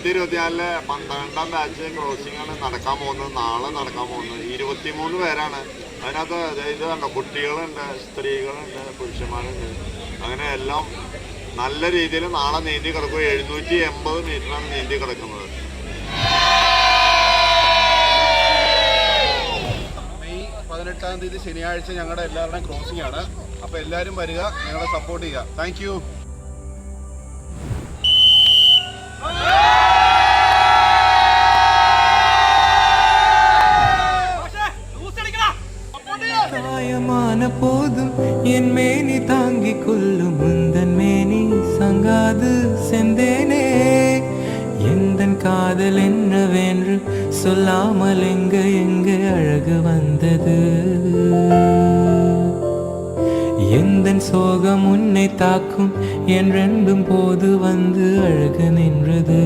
2024 12ാം batch crossing ആണ് നടക്കാൻ പോകുന്നത്. നാളെ നടക്കാൻ പോകുന്നത് 23 പേരാണ്. അതിനകത്ത് ഇത് കണ്ടോ, കുട്ടികളുണ്ട്, സ്ത്രീകളുണ്ട്, പുരുഷന്മാരുണ്ട്. അങ്ങനെ എല്ലാം നല്ല രീതിയിൽ നാളെ നീന്തി കിടക്കും. 780 മീറ്ററാണ് നീന്തി കിടക്കുന്നത്. മെയ് 18-ാം തീയതി ശനിയാഴ്ച ഞങ്ങളുടെ എല്ലാവരുടെയും ക്രോസിംഗ് ആണ്. അപ്പോൾ എല്ലാവരും വരിക, ഞങ്ങളെ സപ്പോർട്ട് ചെയ്യുക. Thank you. காயமான போதும் என் மேனி தாங்கிக் கொள்ளும் முந்தன் மேனி சங்காது செந்தேனே எந்தன் காதல் என்னவென்று சொல்லாமல் எங்க அழகு வந்தது எந்தன் சோகம் உன்னை தாக்கும் என்றென்றும் போது வந்து அழகு நின்றது.